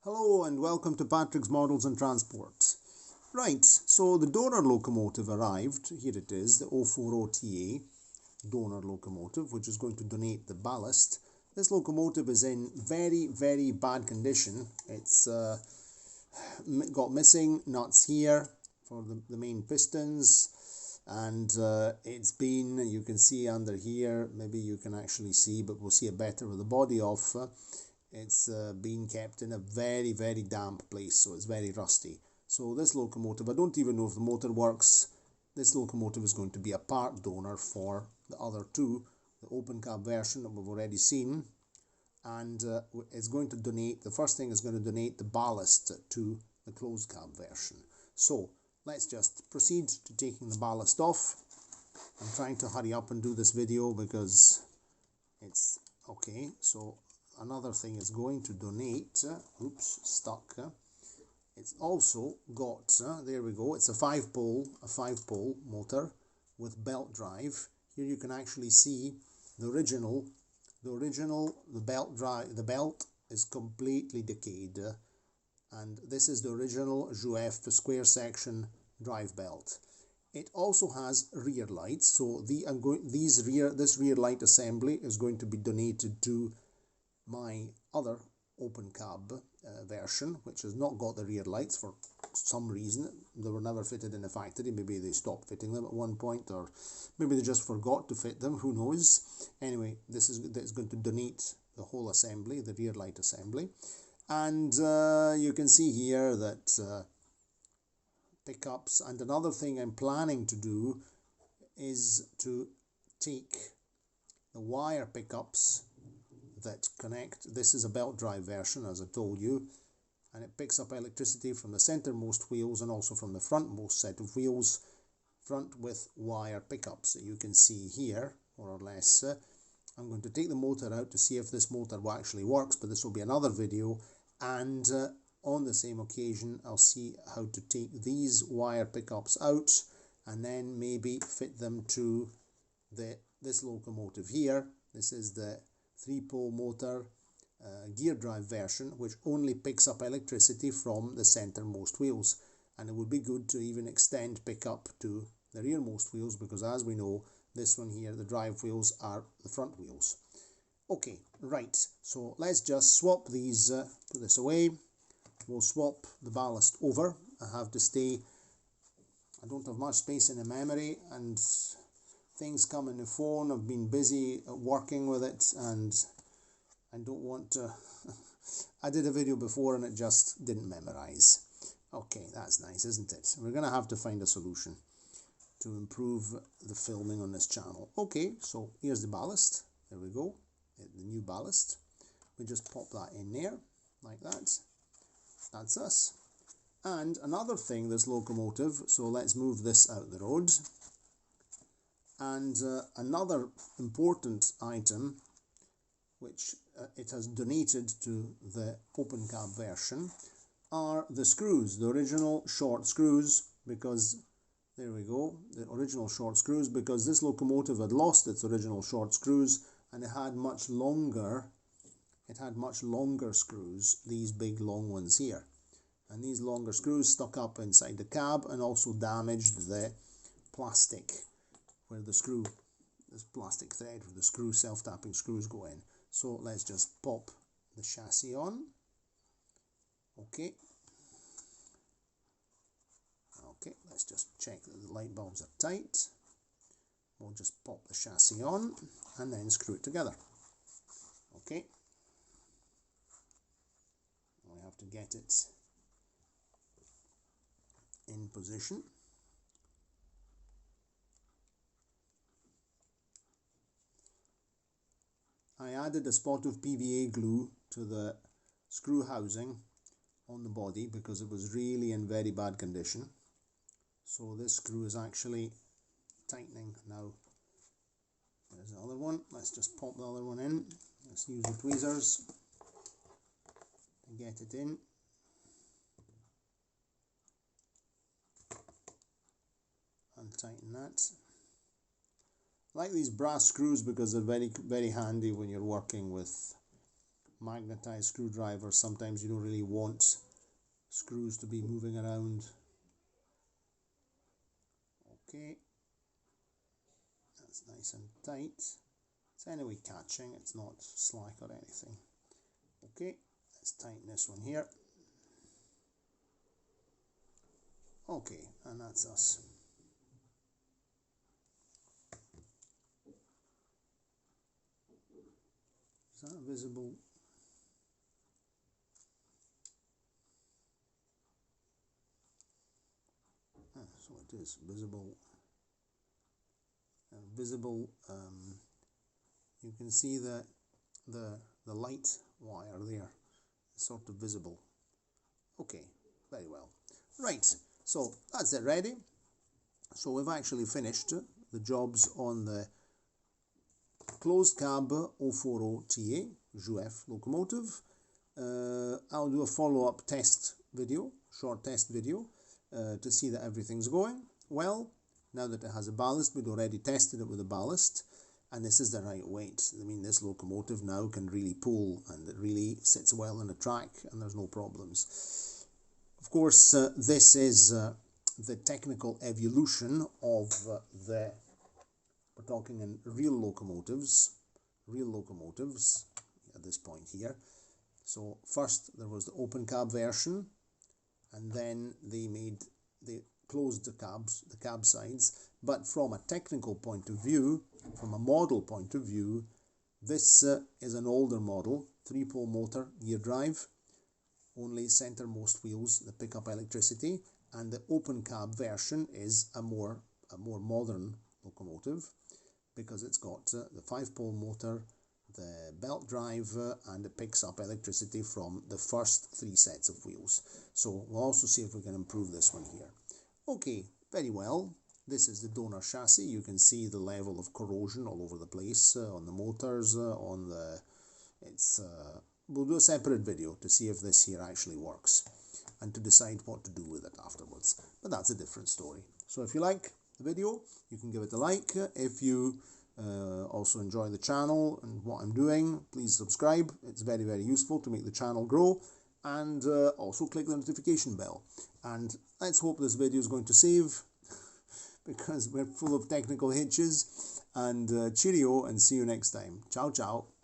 Hello and welcome to Patrick's Models and Transport. Right, so the donor locomotive arrived. Here it is, the 040TA donor locomotive, which is going to donate the ballast. This locomotive is in very bad condition. It's got missing nuts here for the main pistons, and it's been, you can see under here, maybe you can actually see, but we'll see it better with the body off. It's been kept in a very damp place, so it's very rusty. So this locomotive, I don't even know if the motor works. This locomotive is going to be a part donor for the other two, the open cab version that we've already seen, and it's going to donate, the first thing is going to donate the ballast to the closed cab version. So let's just proceed to taking the ballast off. I'm trying to hurry up and do this video because it's okay. So another thing is going to donate, it's also got, there we go, it's a five pole motor with belt drive. Here you can actually see the belt is completely decayed, and this is the original Jouef square section drive belt. It also has rear lights, so this rear light assembly is going to be donated to my other open cab version, which has not got the rear lights for some reason. They were never fitted in the factory. Maybe they stopped fitting them at one point, or maybe they just forgot to fit them, who knows. Anyway, this is going to donate the whole assembly, the rear light assembly. And you can see here that pickups, and another thing I'm planning to do is to take the wire pickups that connect. This is a belt drive version, as I told you, and it picks up electricity from the centermost wheels and also from the frontmost set of wheels, front with wire pickups that you can see here, more or less. I'm going to take the motor out to see if this motor actually works, but this will be another video, and on the same occasion I'll see how to take these wire pickups out and then maybe fit them to this locomotive here. This is the 3-pole motor gear drive version, which only picks up electricity from the centermost wheels, and it would be good to even extend pickup to the rearmost wheels, because as we know, this one here, the drive wheels, are the front wheels. Okay, right, so let's just swap these, put this away. We'll swap the ballast over. I have to stay, I don't have much space in the memory, and things come in the phone. I've been busy working with it, and I don't want to I did a video before and it just didn't memorize. Okay, that's nice, isn't it? We're going to have to find a solution to improve the filming on this channel. Okay, so here's the ballast. There we go, the new ballast. We just pop that in there like that. That's us. And another thing, this locomotive, so let's move this out the road. And another important item, which it has donated to the open cab version, are the screws, the original short screws, because there we go, the original short screws, because this locomotive had lost its original short screws, and it had much longer screws, these big long ones here, and these longer screws stuck up inside the cab and also damaged the plastic where the screw, this plastic thread where the screw, self-tapping screws go in. So let's just pop the chassis on. Okay, let's just check that the light bulbs are tight. We'll just pop the chassis on and then screw it together. Okay, we have to get it in position. I added a spot of PVA glue to the screw housing on the body because it was really in very bad condition. So this screw is actually tightening now. There's the other one. Let's just pop the other one in. Let's use the tweezers to get it in. And tighten that. I like these brass screws because they're very handy when you're working with magnetized screwdriver, sometimes you don't really want screws to be moving around. Okay, that's nice and tight. It's anyway catching, it's not slack or anything. Okay, let's tighten this one here. Okay, and that's us. Is that visible? So it is visible. You can see that the light wire there is sort of visible. Okay, very well. Right, so that's it ready. So we've actually finished the jobs on the closed cab 040TA Jouef locomotive. I'll do a follow-up test video, short test video, to see that everything's going well. Now that it has a ballast, we'd already tested it with a ballast, and this is the right weight. I mean, this locomotive now can really pull, and it really sits well on the track, and there's no problems. Of course, this is the technical evolution of we're talking in real locomotives at this point here. So first there was the open cab version, and then they closed the cab sides. But from a technical point of view, from a model point of view, this is an older model, 3-pole motor, gear drive, only centermost wheels that pick up electricity, and the open cab version is a more modern locomotive, because it's got the 5-pole motor, the belt drive, and it picks up electricity from the first 3 sets of wheels. So we'll also see if we can improve this one here. Okay, very well. This is the donor chassis. You can see the level of corrosion all over the place on the motors, we'll do a separate video to see if this here actually works and to decide what to do with it afterwards. But that's a different story. So if you like the video, you can give it a like. If you also enjoy the channel and what I'm doing, please subscribe. It's very, very useful to make the channel grow. And also click the notification bell. And let's hope this video is going to save, because we're full of technical hitches. And cheerio, and see you next time. Ciao, ciao.